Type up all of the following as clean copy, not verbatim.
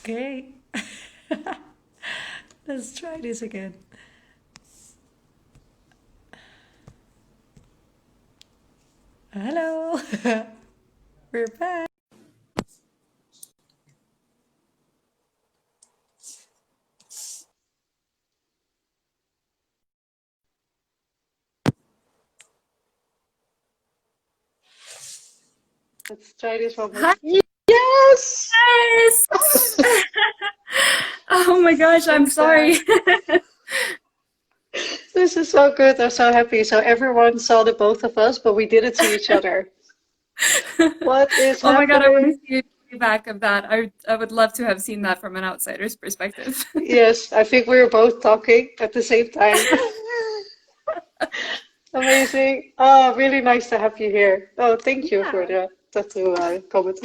Okay, let's try this again. Hello, we're back. Let's try this one more. Hi, Yes! guys! Oh my gosh, I'm It's sorry. this is so good. I'm so happy. So everyone saw the both of us, but we didn't see each other. What is Oh my God, I want to happening? see a playback of that. I would love to have seen that from an outsider's perspective. Yes, I think we were both talking at the same time. Amazing. Oh, really nice to have you here. Oh, thank you for Yeah. the tattoo comment.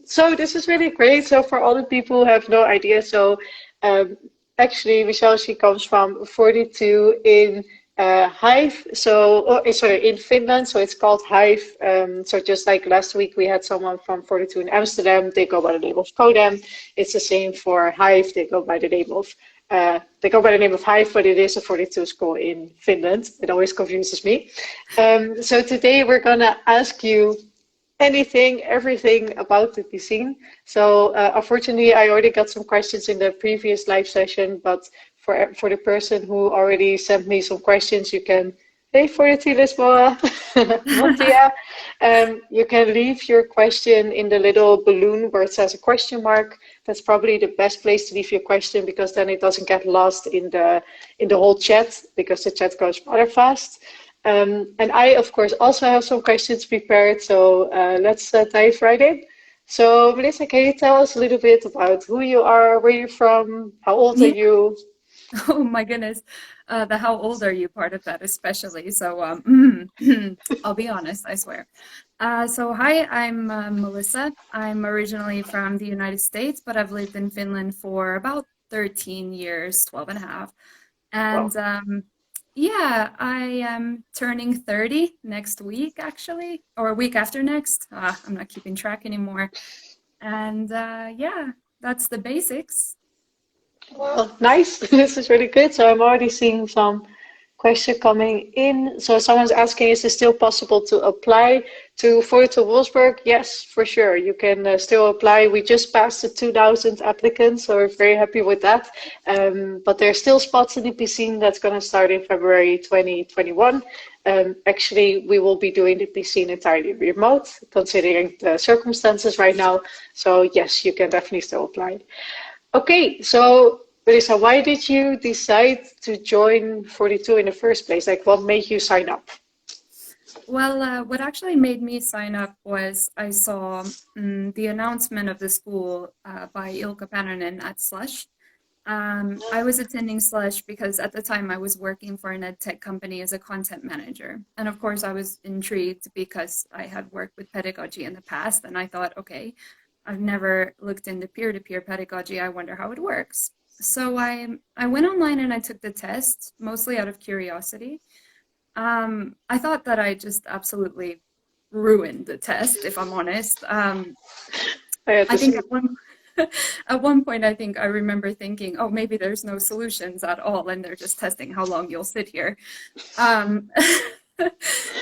So this is really great. So for all the people who have no idea, so um, actually Michelle, she comes from 42 in Hive. So, sorry, in Finland. So it's called Hive. So just like last week, we had someone from 42 in Amsterdam. They go by the name of Codem. It's the same for Hive. They go by the name of Hive, but it is a 42 school in Finland. It always confuses me. So today we're gonna ask you anything, everything about the Piscine. So unfortunately, I already got some questions in the previous live session, but for the person who already sent me some questions, you can, hey, 42 Lisboa, bom dia. You can leave your question in the little balloon where it says a question mark. That's probably the best place to leave your question because then it doesn't get lost in the whole chat because the chat goes rather fast. And I, of course, also have some questions prepared, so let's dive right in. So, Melissa, can you tell us a little bit about who you are, where you're from, how old are Yeah. you? Oh my goodness. The how old are you part of that especially. So I'll be honest, I swear. So hi, I'm Melissa. I'm originally from the United States, but I've lived in Finland for about 13 years, 12 and a half. Well, And yeah, I am turning 30 next week, actually, or a week after next. I'm not keeping track anymore. And yeah, that's the basics. well, nice. This is really good. So I'm already seeing some question coming in. So someone's asking, is it still possible to apply to Voigt Wolfsburg? Yes, for sure. You can still apply. We just passed the 2,000 applicants, so we're very happy with that. But there are still spots in the piscine that's going to start in February 2021. Actually, we will be doing the piscine entirely remote, considering the circumstances right now. So yes, you can definitely still apply. Okay, so Melissa, why did you decide to join 42 in the first place? Like, what made you sign up? Well, what actually made me sign up was I saw the announcement of the school by Ilkka Päärinen at Slush. I was attending Slush because at the time I was working for an ed tech company as a content manager. And of course, I was intrigued because I had worked with pedagogy in the past. And I thought, okay, I've never looked into peer-to-peer pedagogy. I wonder how it works. So I went online and I took the test, mostly out of curiosity. I thought that I just absolutely ruined the test, if I'm honest. I had I to think see. at one at one point I think I remember thinking, oh, maybe there's no solutions at all, and they're just testing how long you'll sit here. Um,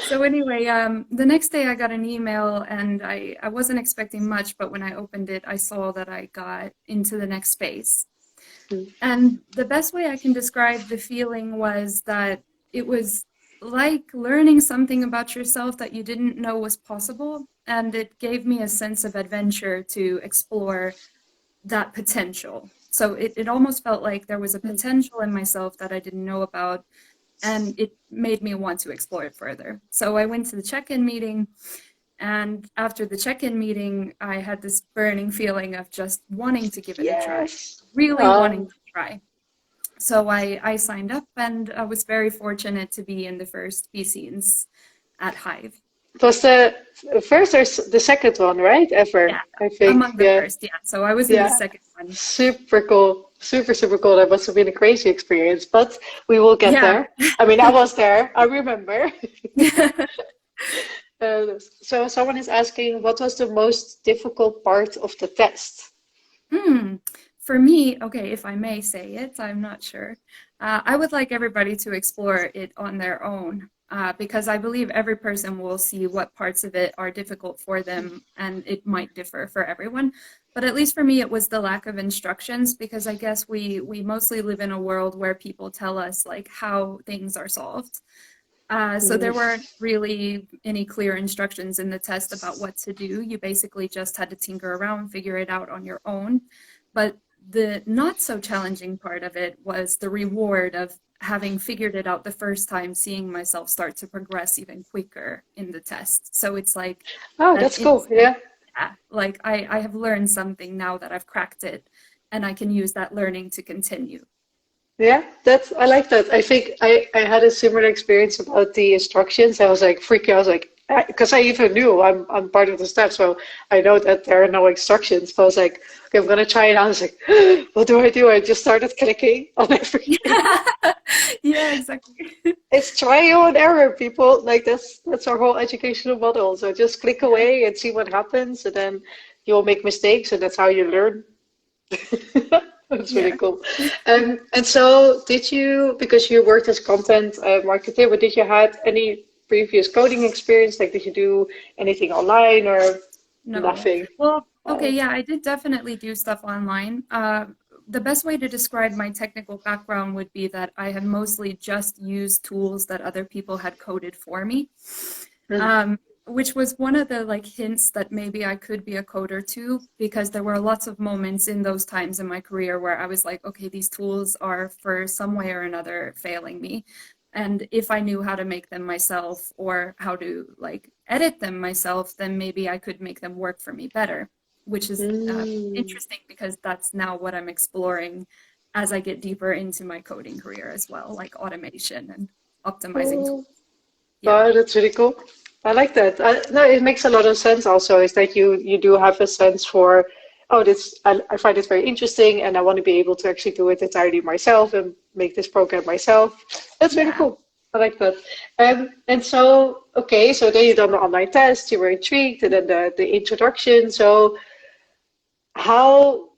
so anyway, the next day I got an email, and I wasn't expecting much, but when I opened it, I saw that I got into the next phase. And the best way I can describe the feeling was that it was like learning something about yourself that you didn't know was possible. And it gave me a sense of adventure to explore that potential. So it almost felt like there was a potential in myself that I didn't know about. And it made me want to explore it further. So I went to the check in meeting. And after the check in meeting, I had this burning feeling of just wanting to give it a try, Yes. really wanting Um, to try. So I signed up and I was very fortunate to be in the first Piscines at Hive. it was the first or the second one, right? Yeah, Ever, I think. among the Yeah. first, yeah. So I was in the Yeah. second one. Super cool. Super, super cool. That must have been a crazy experience, but we will get Yeah. there. I mean, I was there. I remember. So someone is asking, what was the most difficult part of the test? Hmm. For me, okay, if I may say it, I'm not sure. I would like everybody to explore it on their own, because I believe every person will see what parts of it are difficult for them, and it might differ for everyone. But at least for me, it was the lack of instructions, because I guess we mostly live in a world where people tell us like how things are solved. So Mm. there weren't really any clear instructions in the test about what to do. You basically just had to tinker around, figure it out on your own. But the not so challenging part of it was the reward of having figured it out the first time, seeing myself start to progress even quicker in the test. So it's like Oh, that that's cool. instant, Yeah. yeah, like I have learned something now that I've cracked it, and I can use that learning to continue. Yeah, that's I like that. I think I had a similar experience about the instructions. I was like freaking. I was like, because I even knew I'm part of the staff, so I know that there are no instructions. But I was like, okay, I'm gonna try it out. I was like, what do I do? I just started clicking on everything. Yeah, exactly. It's trial and error, people. Like that's our whole educational model. So just click Yeah. away and see what happens, and then you'll make mistakes, and that's how you learn. That's really Yeah. cool. And so, did you, because you worked as content marketer, but did you had any previous coding experience? Like, did you do anything online or No. nothing? Well, okay, Oh, yeah, I did definitely do stuff online. The best way to describe my technical background would be that I had mostly just used tools that other people had coded for me, mm, um, which was one of the like hints that maybe I could be a coder too, because there were lots of moments in those times in my career where I was like, okay, these tools are for some way or another failing me. And if I knew how to make them myself or how to like edit them myself, then maybe I could make them work for me better, which is mm. interesting because that's now what I'm exploring as I get deeper into my coding career as well, like automation and optimizing tools. Oh, Yeah. wow, that's really cool. I like that. No, it makes a lot of sense also, is that you do have a sense for, oh, this I find it very interesting and I want to be able to actually do it entirely myself and make this program myself. That's really Yeah. cool. I like that. And so, okay, so then you done the online test, you were intrigued, and then the introduction. So how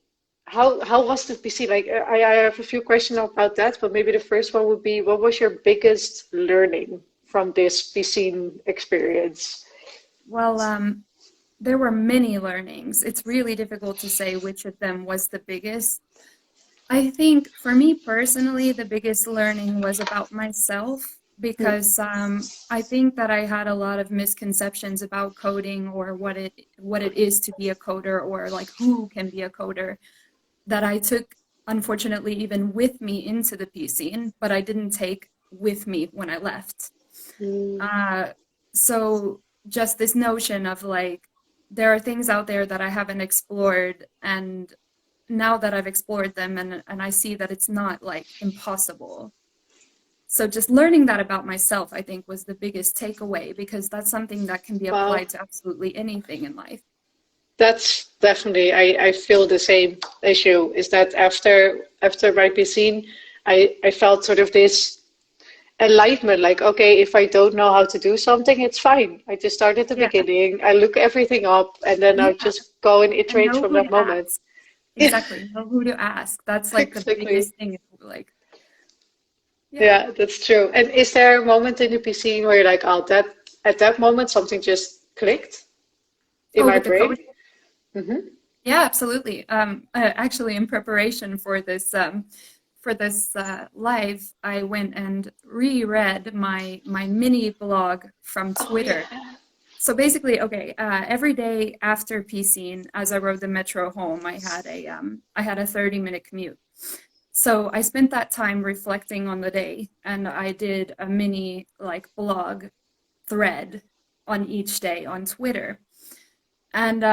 how was the PC? Like I have a few questions about that, but maybe the first one would be, what was your biggest learning from this Piscine experience? Well, there were many learnings. It's really difficult to say which of them was the biggest. I think for me personally, the biggest learning was about myself Hmm. because I think that I had a lot of misconceptions about coding or what it is to be a coder or like who can be a coder that I took unfortunately even with me into the P scene, but I didn't take with me when I left. Mm. Uh, so just this notion of like there are things out there that I haven't explored, and now that I've explored them and I see that it's not like impossible. So just learning that about myself, I think, was the biggest takeaway because that's something that can be Wow, applied to absolutely anything in life. that's definitely I feel the same issue. Is that after my Piscine, I felt sort of this enlightenment, like, okay, if I don't know how to do something, it's fine. I just start at the Yeah, beginning, I look everything up, and then I yeah, just go and and iterate know from who that to moment. ask. Yeah, Exactly, know who to ask. That's like the exactly. biggest thing. Like, yeah. Yeah, that's true. And is there a moment in the PC where you're like, oh, that at that moment something just clicked in Oh, my with the brain? code. Hmm. Yeah, absolutely. Actually, in preparation for this live, I went and reread my mini blog from Oh Twitter. yeah. So basically, okay, every day after Piscine, as I rode the metro home, I had a 30-minute commute. So I spent that time reflecting on the day, and I did a mini like blog thread on each day on Twitter. And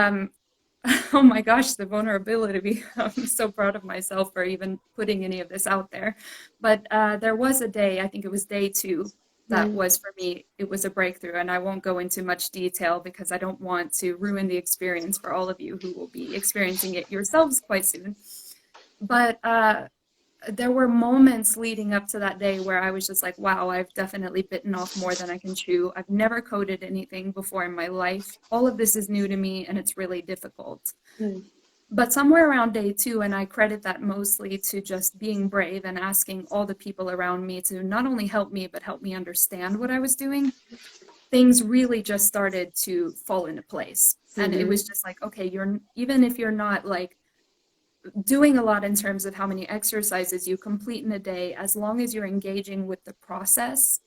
oh my gosh, the vulnerability. I'm so proud of myself for even putting any of this out there. But there was a day, I think it was day two, that Mm. was for me, it was a breakthrough. And I won't go into much detail because I don't want to ruin the experience for all of you who will be experiencing it yourselves quite soon. But there were moments leading up to that day where I was just like, wow, I've definitely bitten off more than I can chew. I've never coded anything before in my life. All of this is new to me and it's really difficult. Mm. But somewhere around day two, and I credit that mostly to just being brave and asking all the people around me to not only help me, but help me understand what I was doing, things really just started to fall into place. And it Mm-hmm. was just like, okay, even if you're not like doing a lot in terms of how many exercises you complete in a day, as long as you're engaging with the process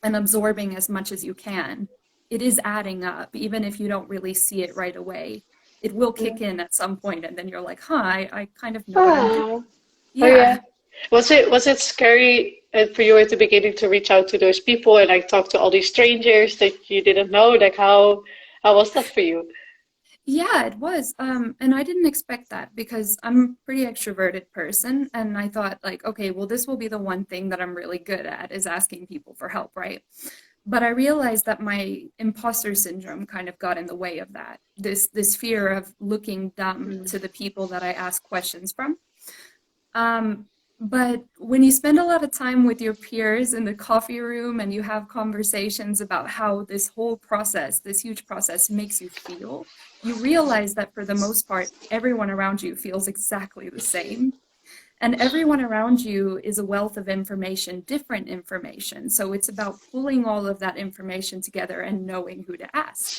and absorbing as much as you can, it is adding up, even if you don't really see it right away. It will Yeah. kick in at some point, and then you're like, huh, I kind of know what I'm doing. Ah. Oh yeah. Yeah. Was it scary for you at the beginning to reach out to those people and like talk to all these strangers that you didn't know? Like how was that for you? Yeah, it was. And I didn't expect that because I'm a pretty extroverted person. And I thought, like, okay, well, this will be the one thing that I'm really good at is asking people for help, right? But I realized that my imposter syndrome kind of got in the way of that. This fear of looking dumb Mm. to the people that I ask questions from. Um, but when you spend a lot of time with your peers in the coffee room and you have conversations about how this whole process, this huge process, makes you feel, you realize that for the most part, everyone around you feels exactly the same. And everyone around you is a wealth of information, different information. So it's about pulling all of that information together and knowing who to ask.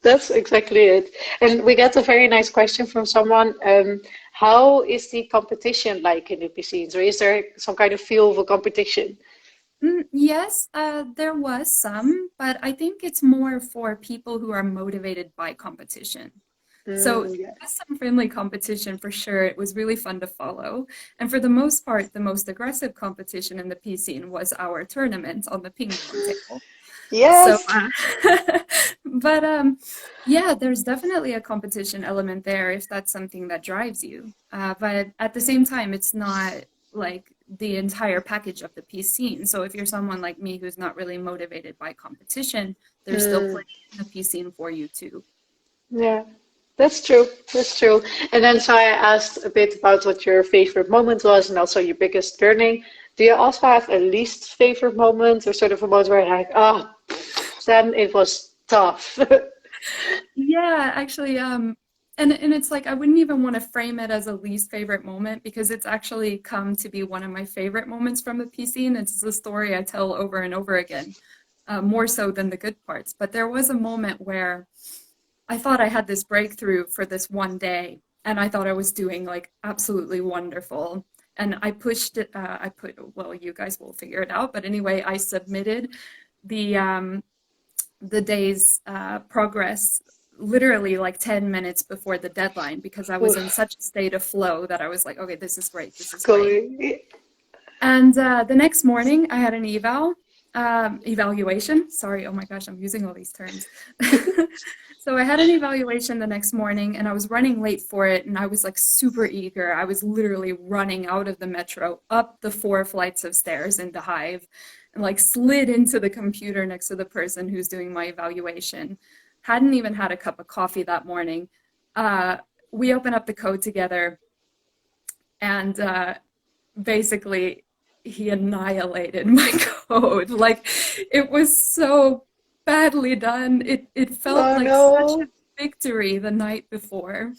That's exactly it. And we got a very nice question from someone. How is the competition like in the piscines? Or is there some kind of feel of a competition? Yes, there was some, but I think it's more for people who are motivated by competition. So Mm, there yeah. was some friendly competition for sure. It was really fun to follow. And for the most part, the most aggressive competition in the P scene was our tournament on the ping pong table. So, Yes. but yeah, there's definitely a competition element there if that's something that drives you. But at the same time, it's not like the entire package of the piece scene. So if you're someone like me who's not really motivated by competition, there's still Mm, plenty in the piece scene for you too. yeah. That's true. That's true. And then so I asked a bit about what your favorite moment was and also your biggest learning. Do you also have a least favorite moment or sort of a moment where you're like, oh, then it was tough? Yeah, actually, and it's like I wouldn't even want to frame it as a least favorite moment because it's actually come to be one of my favorite moments from the PC, and it's the story I tell over and over again, more so than the good parts. But there was a moment where I thought I had this breakthrough for this one day, and I thought I was doing like absolutely wonderful. And I pushed it, well, you guys will figure it out. But anyway, I submitted the um, the day's progress literally like 10 minutes before the deadline because I was in Oof, such a state of flow that I was like, okay, this is great, this is great. going. And the next morning, I had an evaluation. Sorry, oh my gosh, I'm using all these terms. So I had an evaluation the next morning and I was running late for it and I was like super eager. I was literally running out of the metro, up the 4 flights of stairs into Hive, and like slid into the computer next to the person who's doing my evaluation. Hadn't even had a cup of coffee that morning. Uh, we open up the code together and basically he annihilated my code. Like it was so badly done. It felt Oh like such a no. victory the night before.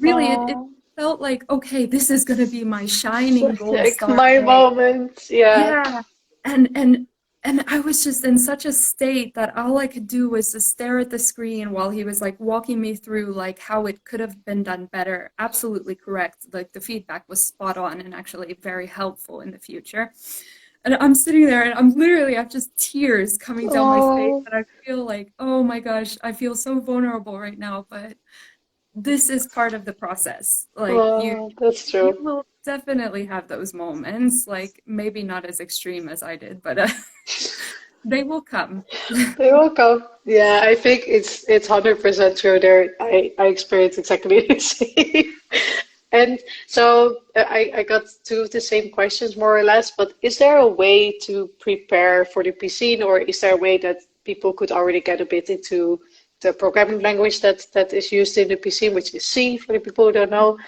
Really, it Oh, felt like, okay, this is gonna be my shining gold like star my day. moment. Yeah. Yeah. And and I was just in such a state that all I could do was to stare at the screen while he was like walking me through like how it could have been done better. Absolutely correct. Like the feedback was spot on and actually very helpful in the future. And I'm sitting there and I have just tears coming down my face Oh, and I feel like, oh my gosh, I feel so vulnerable right now, but this is part of the process. Like oh, that's you true. will definitely have those moments, like maybe not as extreme as I did, but they will come. You're welcome. Yeah, I think it's 100% true there. I experienced exactly the same. And so I got two of the same questions more or less, but is there a way to prepare for the piscine, or is there a way that people could already get a bit into the programming language that is used in the piscine, which is C for the people who don't know?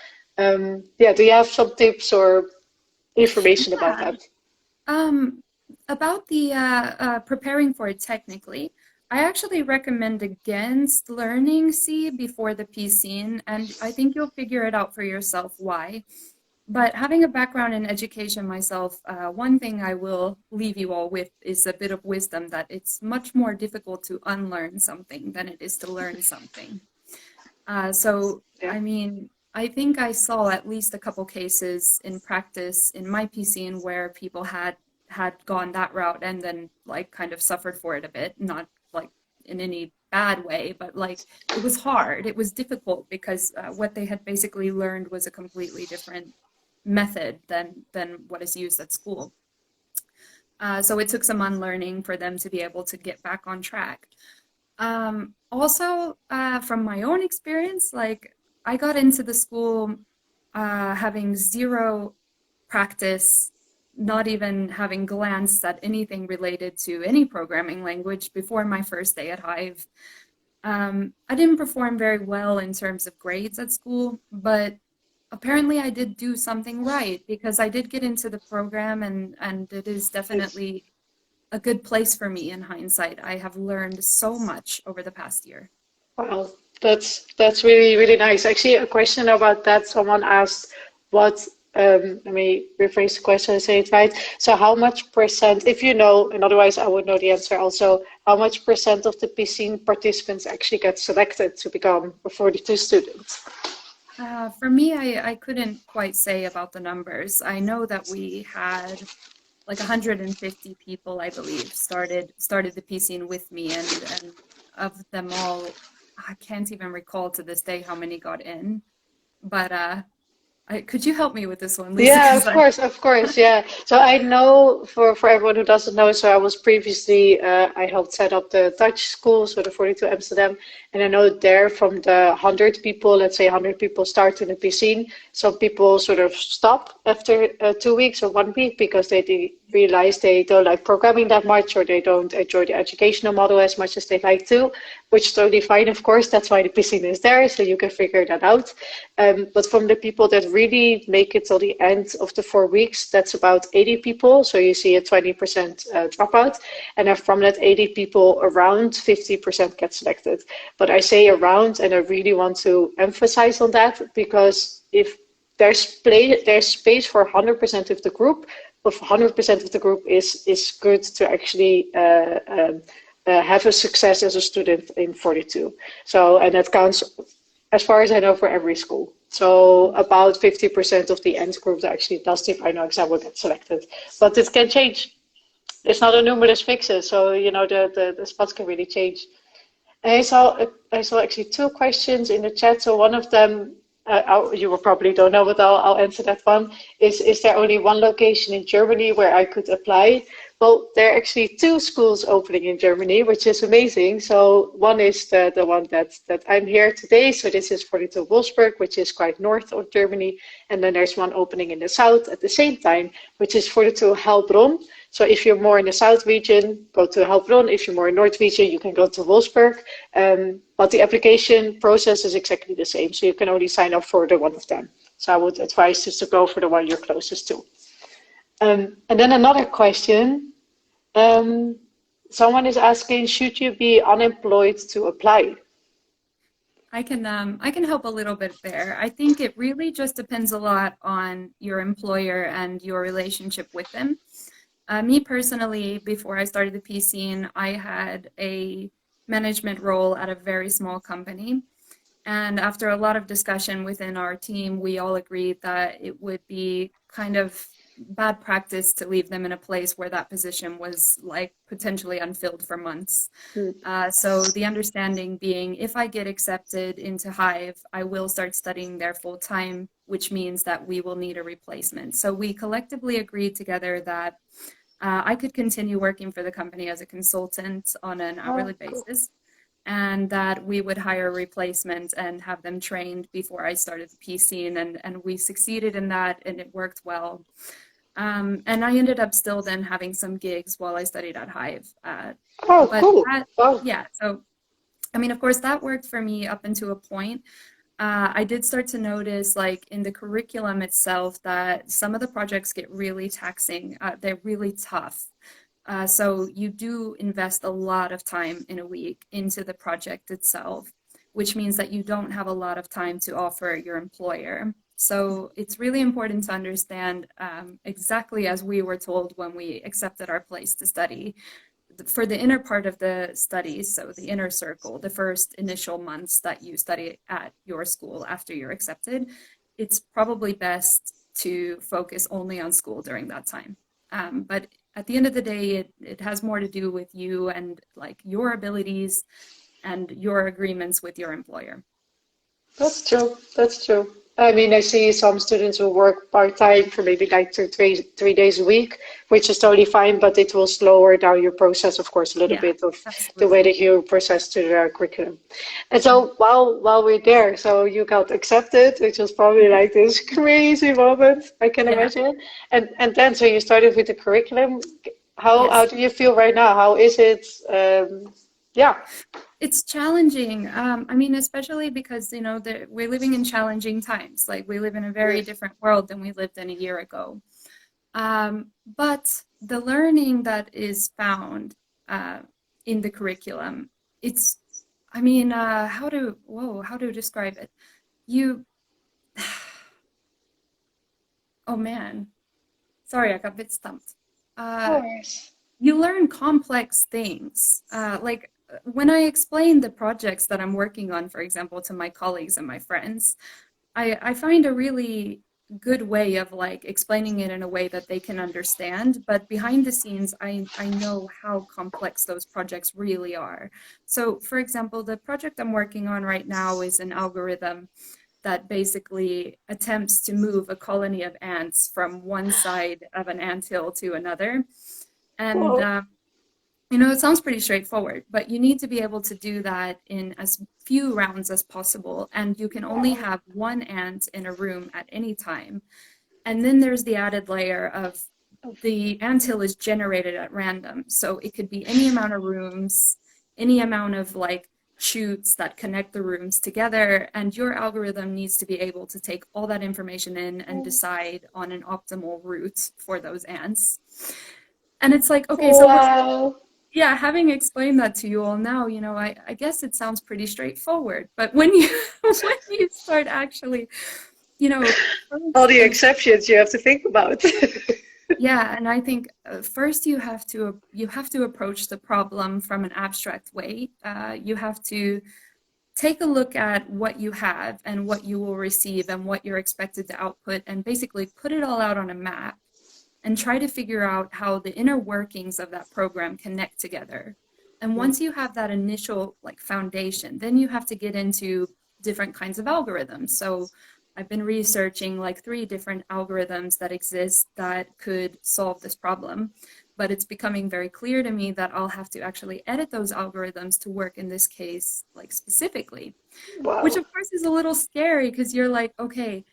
Yeah, do you have some tips or information about Yeah. that? Um, about the preparing for it technically, I actually recommend against learning C before the Piscine, and I think you'll figure it out for yourself why. But having a background in education myself, one thing I will leave you all with is a bit of wisdom that it's much more difficult to unlearn something than it is to learn something. Yeah. I mean, I think I saw at least a couple cases in practice in my PCing where people had gone that route and then like kind of suffered for it a bit, not like in any bad way, but like it was hard. It was difficult because what they had basically learned was a completely different method than what is used at school. So it took some unlearning for them to be able to get back on track. Also, from my own experience, like I got into the school having zero practice, not even having glanced at anything related to any programming language before my first day at Hive. I didn't perform very well in terms of grades at school, but apparently I did do something right because I did get into the program and it is Nice. definitely a good place for me in hindsight. I have learned so much over the past year. Wow, that's really really nice. Actually, a question about that. Someone asked what. Let me rephrase the question and say it right. So, how much percent, if you know, and otherwise I would know the answer also, how much percent of the Piscine participants actually get selected to become a 42 student? For me, I couldn't quite say about the numbers. I know that we had like 150 people, I believe, started the PCing with me, and of them all, I can't even recall to this day how many got in. But could you help me with this one, Lisa? Yeah, Because I of course, yeah. So I know for everyone who doesn't know, so I was previously I helped set up the Dutch school, so the 42 Amsterdam, and I know there from the 100 people, let's say 100 people start in the piscine, some people sort of stop after 2 weeks or 1 week because they realize they don't like programming that much or they don't enjoy the educational model as much as they like to, which is totally fine, of course. That's why the piscine is there, so you can figure that out. But from the people that really make it till the end of the 4 weeks, that's about 80 people. So you see a 20% dropout. And then from that 80 people, around 50% get selected. But I say around, and I really want to emphasize on that because if there's space for 100% of the group, but 100% of the group is good to actually have a success as a student in 42. So, and that counts as far as I know, for every school. So about 50% of the end group actually does the final exam will get selected. But it can change. It's not a numerous fixer, so you know the spots can really change. And I saw actually two questions in the chat. So one of them, you will probably don't know, but I'll answer that one. Is there only one location in Germany where I could apply? Well, there are actually two schools opening in Germany, which is amazing. So one is the one that I'm here today. So this is 42 Wolfsburg, which is quite north of Germany. And then there's one opening in the south at the same time, which is 42 Heilbronn. So if you're more in the south region, go to Heilbronn. If you're more in north region, you can go to Wolfsburg. But the application process is exactly the same. So you can only sign up for the one of them. So I would advise you to go for the one you're closest to. And then another question. Um, Someone is asking, should you be unemployed to apply? I can help a little bit there. I think it really just depends a lot on your employer and your relationship with them. Me personally, before I started the P scene, I had a management role at a very small company. And after a lot of discussion within our team, we all agreed that it would be kind of bad practice to leave them in a place where that position was like potentially unfilled for months. Hmm. So the understanding being if I get accepted into Hive, I will start studying there full time, which means that we will need a replacement. So we collectively agreed together that I could continue working for the company as a consultant on an Oh, hourly cool. basis and that we would hire a replacement and have them trained before I started the P scene. And we succeeded in that and it worked well. And I ended up still then having some gigs while I studied at Hive. Oh, But cool. that, Wow. yeah, so I mean, of course, that worked for me up until a point. I did start to notice, like in the curriculum itself, that some of the projects get really taxing. They're really tough. So you do invest a lot of time in a week into the project itself, which means that you don't have a lot of time to offer your employer. So it's really important to understand, exactly as we were told when we accepted our place to study, for the inner part of the studies, so the inner circle, the first initial months that you study at your school after you're accepted, it's probably best to focus only on school during that time. But at the end of the day, it has more to do with you and like your abilities and your agreements with your employer. That's true. That's true. I mean, I see some students who work part-time for maybe like 3 days a week, which is totally fine, but it will slower down your process, of course, a little Yeah, bit of the way absolutely. that you process to the curriculum. And so while we're there, so you got accepted, which was probably Mhm. like this crazy moment, I can Yeah, imagine. And then so you started with the curriculum. How yes. do you feel right now? How is it? Yeah. It's challenging. I mean, especially because, we're living in challenging times. Like, we live in a very Yes. different world than we lived in a year ago. But the learning that is found uh, in the curriculum, it's, I mean, how to describe it? You, oh man, sorry, I got a bit stumped. Of Uh, course. you learn complex things. When I explain the projects that I'm working on, for example, to my colleagues and my friends, I find a really good way of like explaining it in a way that they can understand. But behind the scenes, I know how complex those projects really are. So, for example, the project I'm working on right now is an algorithm that basically attempts to move a colony of ants from one side of an anthill to another. And Whoa. it sounds pretty straightforward, but you need to be able to do that in as few rounds as possible. And you can only Wow. have one ant in a room at any time. And then there's the added layer of the anthill is generated at random. So it could be any amount of rooms, any amount of like chutes that connect the rooms together. And your algorithm needs to be able to take all that information in and decide on an optimal route for those ants. And it's like, okay, so Wow. yeah, having explained that to you all now, I guess it sounds pretty straightforward. But when you when you start actually, All first the and exceptions you have to think about. yeah, and I think first you have to approach the problem from an abstract way. You have to take a look at what you have and what you will receive and what you're expected to output, and basically put it all out on a map and try to figure out how the inner workings of that program connect together. And once you have that initial like foundation, then you have to get into different kinds of algorithms. So I've been researching like 3 different algorithms that exist that could solve this problem. But it's becoming very clear to me that I'll have to actually edit those algorithms to work in this case, like specifically, which Wow. of course is a little scary because you're like, okay,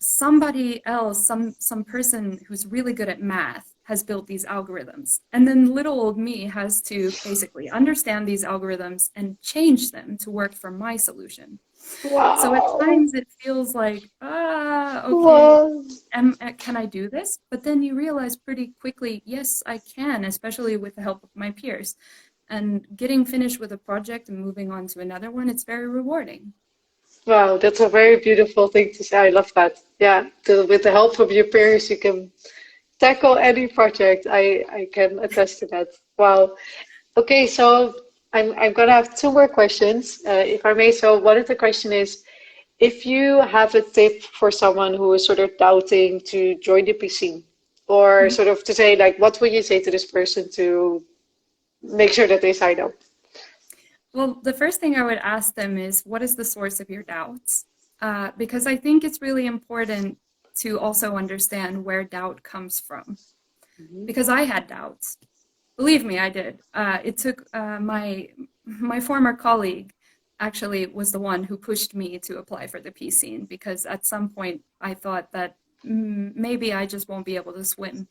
somebody else, some person who's really good at math has built these algorithms. And then little old me has to basically understand these algorithms and change them to work for my solution. So at Wow. times it feels like, okay, Wow. can I do this? But then you realize pretty quickly, yes, I can, especially with the help of my peers. And getting finished with a project and moving on to another one, it's very rewarding. Wow, that's a very beautiful thing to say. I love that. Yeah, with the help of your peers, you can tackle any project. I can attest to that. Wow. Okay, so I'm gonna have 2 more questions, if I may. So one of the question is, if you have a tip for someone who is sort of doubting to join the Piscine, or Mhm. sort of to say like, what would you say to this person to make sure that they sign up? Well, the first thing I would ask them is, what is the source of your doubts? Because I think it's really important to also understand where doubt comes from. Mhm. Because I had doubts. Believe me, I did. It took my former colleague actually was the one who pushed me to apply for the P scene because at some point I thought that maybe I just won't be able to swim.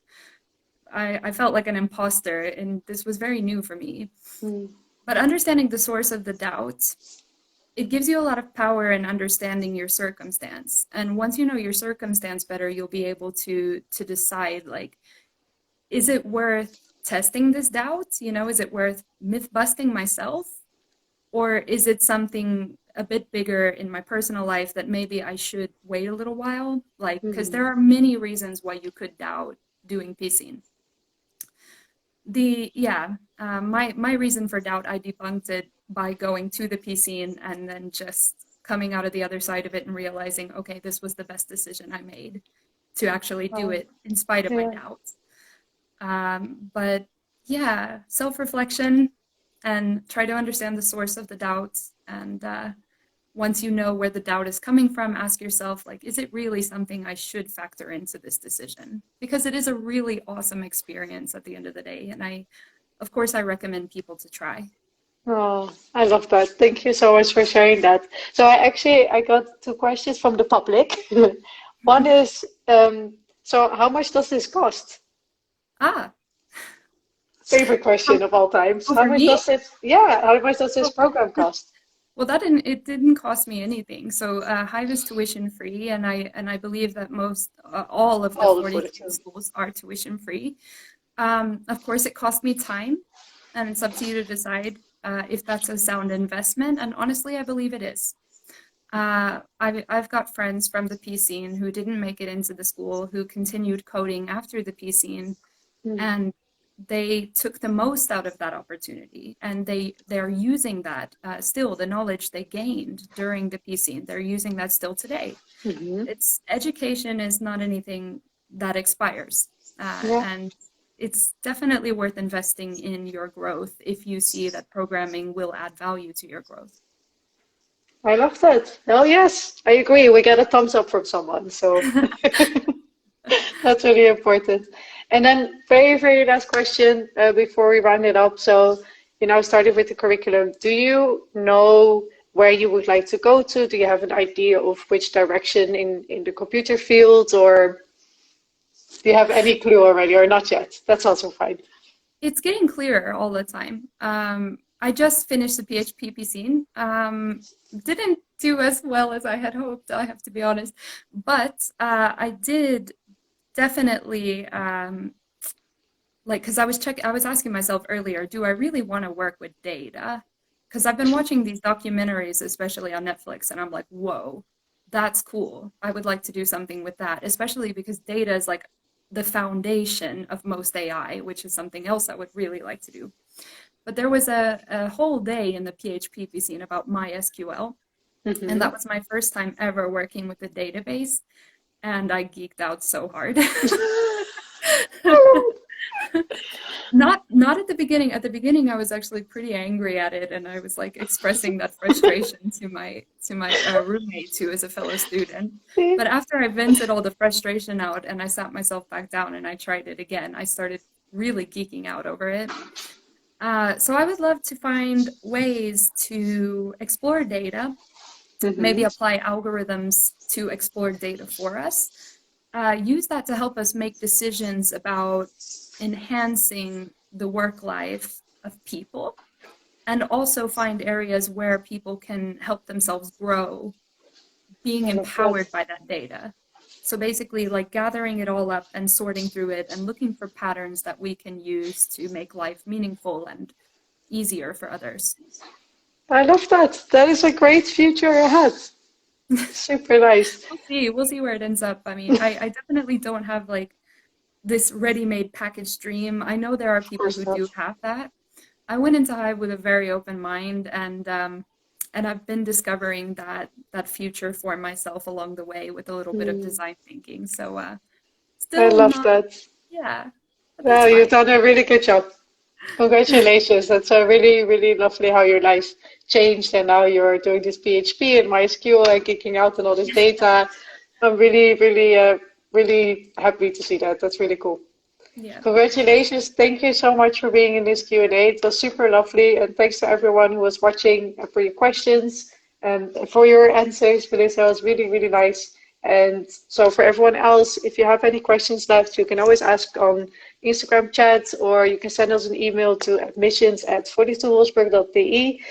I felt like an imposter, and this was very new for me. Mm. But understanding the source of the doubt, it gives you a lot of power in understanding your circumstance. And once you know your circumstance better, you'll be able to decide like, is it worth testing this doubt? You know, is it worth myth busting myself? Or is it something a bit bigger in my personal life that maybe I should wait a little while? Like, because there are many reasons why you could doubt doing Piscine. My reason for doubt, I debunked it by going to the Piscine and then just coming out of the other side of it and realizing, okay, this was the best decision I made to actually do it in spite of my Yeah. doubts. But yeah, self-reflection and try to understand the source of the doubts. And once you know where the doubt is coming from, ask yourself, like, is it really something I should factor into this decision? Because it is a really awesome experience at the end of the day. And of course, I recommend people to try. Oh, I love that. Thank you so much for sharing that. So I got two questions from the public. One is, so how much does this cost? Ah, Favorite question of all times. How over much me? does it, yeah, how much does this program cost? Well, it didn't cost me anything. So Hive is tuition free, and I believe that all of the All the 42 42. schools are tuition free. Of course, it cost me time, and it's up to you to decide if that's a sound investment. And honestly, I believe it is. I've got friends from the P scene who didn't make it into the school, who continued coding after the P scene, and they took the most out of that opportunity, and they're using that still, the knowledge they gained during the P scene. They're using that still today. It's education is not anything that expires, Yeah, and it's definitely worth investing in your growth if you see that programming will add value to your growth. I love that. Oh, yes, I agree. We get a thumbs up from someone, so that's really important. And then very, very last question before we round it up. So, started with the curriculum. Do you know where you would like to go to? Do you have an idea of which direction in the computer field, or do you have any clue already, or not yet? That's also fine. It's getting clearer all the time. I just finished the PHP Piscine. Didn't do as well as I had hoped, I have to be honest. But I did definitely because I was asking myself earlier, do I really want to work with data? Because I've been watching these documentaries, especially on Netflix, and I'm like, whoa, that's cool. I would like to do something with that, especially because data is like the foundation of most AI, which is something else I would really like to do. But there was a whole day in the PHP scene about MySQL, and that was my first time ever working with a database, and I geeked out so hard. Not at the beginning. At the beginning, I was actually pretty angry at it, and I was like expressing that frustration to my roommate who is a fellow student. But after I vented all the frustration out and I sat myself back down and I tried it again, I started really geeking out over it. So I would love to find ways to explore data, maybe apply algorithms to explore data for us, use that to help us make decisions about enhancing the work life of people, and also find areas where people can help themselves grow, being empowered by that data. So basically, like gathering it all up and sorting through it and looking for patterns that we can use to make life meaningful and easier for others. I love that. That is a great future ahead. Super nice. We'll see where it ends up. I mean, I definitely don't have like this ready-made package dream. I know there are Of people course who not. do have that. I went into Hive with a very open mind, and I've been discovering that future for myself along the way with a little bit of design thinking. So I still love not, that. yeah, but that's Well, you've fine. done a really good job. Congratulations. That's a really, really lovely how your life changed and now you're doing this PHP and MySQL and geeking out and all this data. I'm really, really, really happy to see that. That's really cool. Yeah. Congratulations. Thank you so much for being in this Q&A. It was super lovely. And thanks to everyone who was watching and for your questions and for your answers. Melissa, it was really, really nice. And so for everyone else, if you have any questions left, you can always ask on Instagram chat, or you can send us an email to admissions@42wolfsburg.be.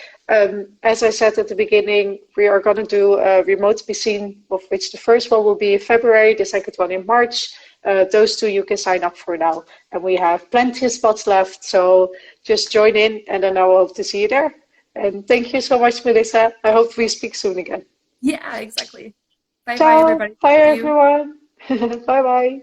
As I said at the beginning, we are going to do a remote piscine, of which the first one will be in February, the second one in March. those two you can sign up for now. And we have plenty of spots left, so just join in, and then I will hope to see you there. And thank you so much, Melissa. I hope we speak soon again. Yeah, exactly. Bye bye, Ciao. everybody. Bye, See you. everyone. Bye bye.